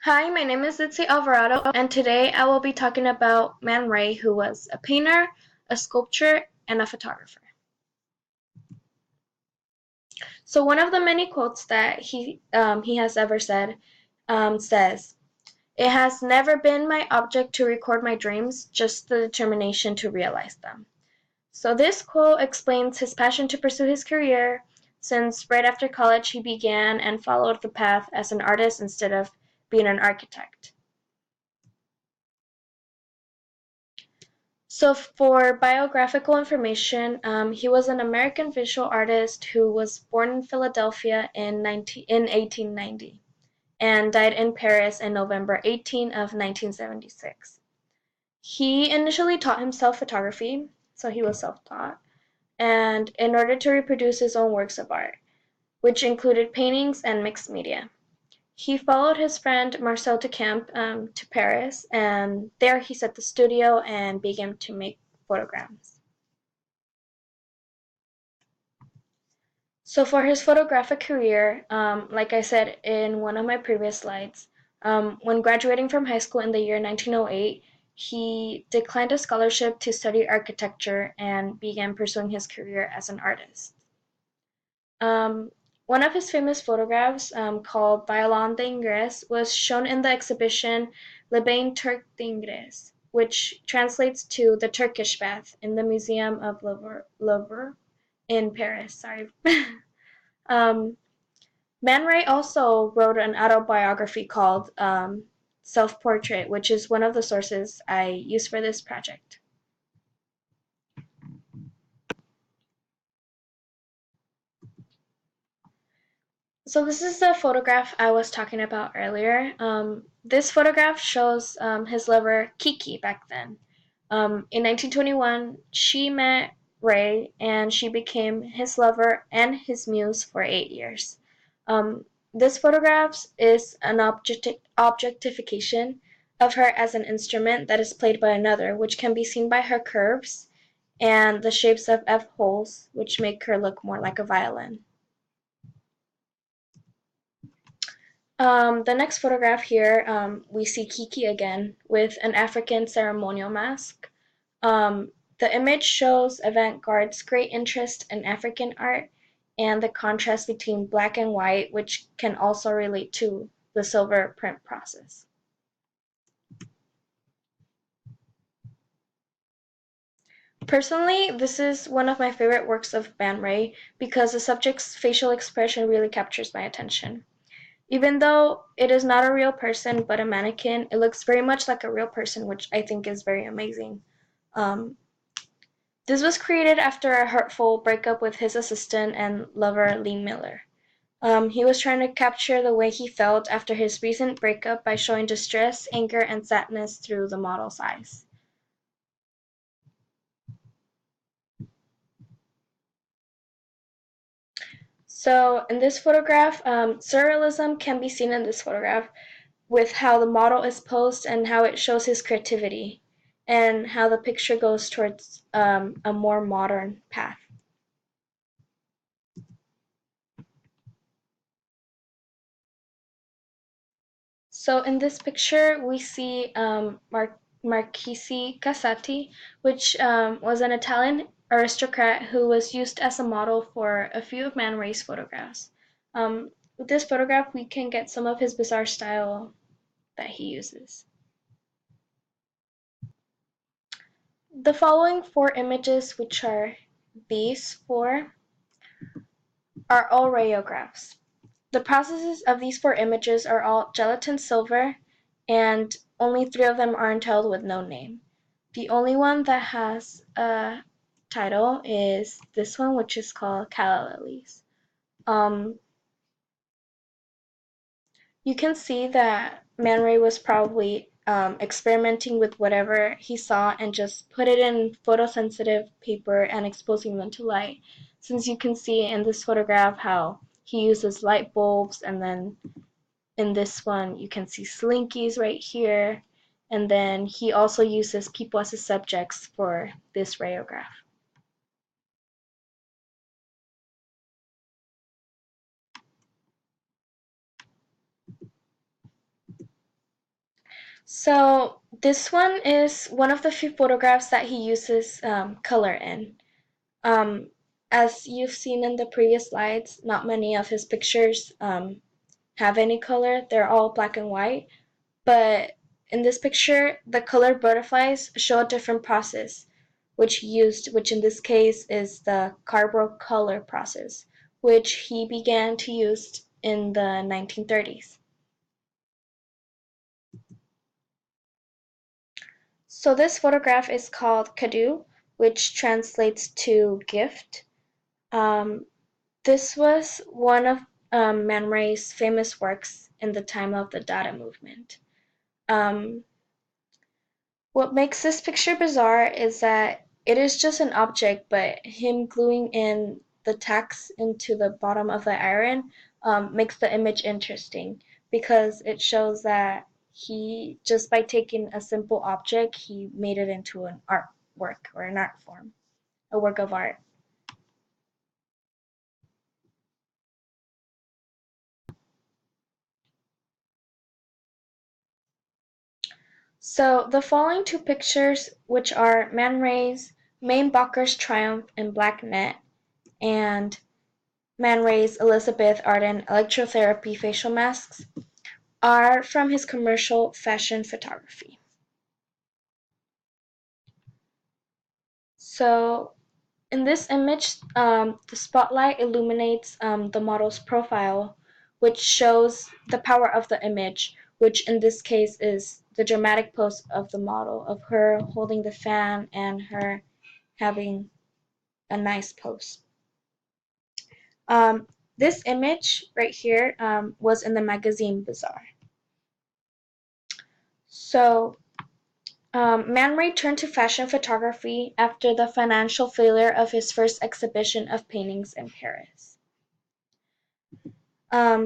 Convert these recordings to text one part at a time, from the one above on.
Hi, my name is Litzy Alvarado, and today I will be talking about Man Ray, who was a painter, a sculptor, and a photographer. So one of the many quotes that he has ever said says, "It has never been my object to record my dreams, just the determination to realize them." So this quote explains his passion to pursue his career, since right after college he began and followed the path as an artist instead of being an architect. So for biographical information, he was an American visual artist who was born in Philadelphia in 1890 and died in Paris in November 18 of 1976. He initially taught himself photography, so he was self-taught, and in order to reproduce his own works of art, which included paintings and mixed media. He followed his friend Marcel Duchamp to Paris, and there he set the studio and began to make photographs. So for his photographic career, like I said in one of my previous slides, when graduating from high school in the year 1908, he declined a scholarship to study architecture and began pursuing his career as an artist. Um, One of his famous photographs, called Violon d'Ingres, was shown in the exhibition Le Bain Turc d'Ingres, which translates to the Turkish bath in the Museum of Louvre in Paris. Sorry. um, Man Ray also wrote an autobiography called Self Portrait, which is one of the sources I used for this project. So this is the photograph I was talking about earlier. This photograph shows his lover Kiki back then. In 1921, she met Ray and she became his lover and his muse for 8 years. This photograph is an objectification of her as an instrument that is played by another, which can be seen by her curves and the shapes of F holes, which make her look more like a violin. The next photograph here, we see Kiki again with an African ceremonial mask. The image shows avant-garde's great interest in African art and the contrast between black and white, which can also relate to the silver print process. Personally, this is one of my favorite works of Man Ray because the subject's facial expression really captures my attention. Even though it is not a real person but a mannequin, it looks very much like a real person, which I think is very amazing. Um, this was created after a hurtful breakup with his assistant and lover Lee Miller. He was trying to capture the way he felt after his recent breakup by showing distress, anger, and sadness through the model's eyes. So in this photograph, surrealism can be seen in this photograph with how the model is posed and how it shows his creativity and how the picture goes towards a more modern path. So in this picture, we see Marchese Casati, which was an Italian aristocrat who was used as a model for a few of Man Ray's photographs. With this photograph, we can get some of his bizarre style that he uses. The following four images, which are these four, are all rayographs. The processes of these four images are all gelatin silver, and only three of them are entitled with no name. The only one that has a title is this one, which is called Calla Lilies. You can see that Man Ray was probably experimenting with whatever he saw and just put it in photosensitive paper and exposing them to light. Since you can see in this photograph how he uses light bulbs, and then in this one you can see slinkies right here, and then he also uses people as his subjects for this rayograph. So this one is one of the few photographs that he uses color in. Um, as you've seen in the previous slides, not many of his pictures have any color. They're all black and white. But in this picture, the colored butterflies show a different process, which he used, which in this case is the Carbro color process, which he began to use in the 1930s. So this photograph is called Kadu, which translates to gift. Um, this was one of Man Ray's famous works in the time of the Dada movement. Um, what makes this picture bizarre is that it is just an object, but him gluing in the text into the bottom of the iron makes the image interesting because it shows that he, just by taking a simple object, he made it into an artwork or an art form, a work of art. So the following two pictures, which are Man Ray's Main Bakker's Triumph in black net and Man Ray's Elizabeth Arden electrotherapy facial masks, are from his commercial fashion photography. So in this image, the spotlight illuminates the model's profile, which shows the power of the image, which in this case is the dramatic pose of the model, of her holding the fan and her having a nice pose. This image right here was in the magazine Bazaar. So Man Ray turned to fashion photography after the financial failure of his first exhibition of paintings in Paris.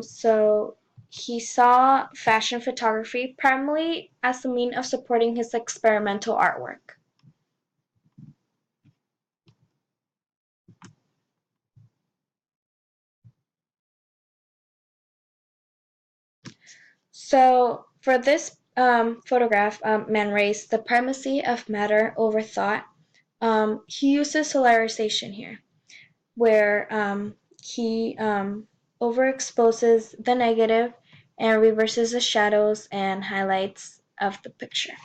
So he saw fashion photography primarily as a means of supporting his experimental artwork. So for this photograph, Man Ray's The Primacy of Matter Over Thought, he uses solarization here, where he overexposes the negative and reverses the shadows and highlights of the picture.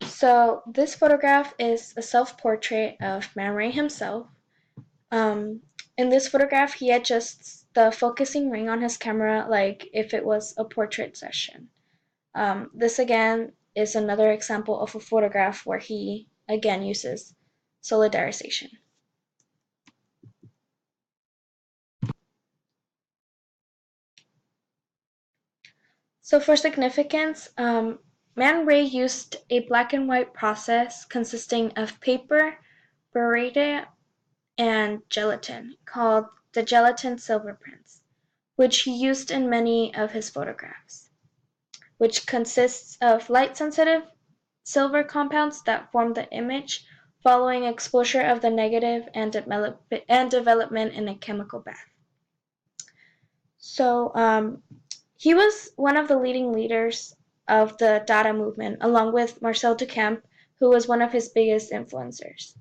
So this photograph is a self-portrait of Man Ray himself. Um, in this photograph, he adjusts the focusing ring on his camera like if it was a portrait session. This again is another example of a photograph where he again uses solidarization. So for significance, Man Ray used a black and white process consisting of paper, burrata, and gelatin called the gelatin silver prints, which he used in many of his photographs, which consists of light-sensitive silver compounds that form the image following exposure of the negative and development in a chemical bath. So he was one of the leading leaders of the Dada movement, along with Marcel Duchamp, who was one of his biggest influencers.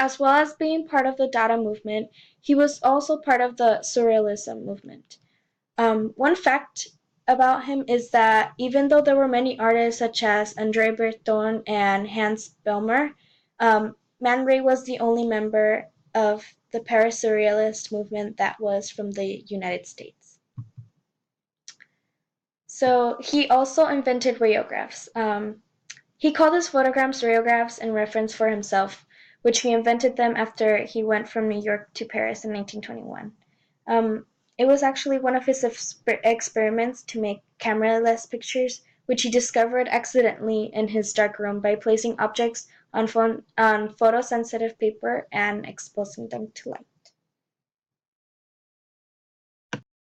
As well as being part of the Dada movement, he was also part of the Surrealism movement. One fact about him is that even though there were many artists such as André Breton and Hans Belmer, Man Ray was the only member of the Paris Surrealist movement that was from the United States. So he also invented rayographs. He called his photographs rayographs in reference for himself, which he invented them after he went from New York to Paris in 1921. It was actually one of his experiments to make camera-less pictures, which he discovered accidentally in his darkroom by placing objects on photosensitive paper and exposing them to light.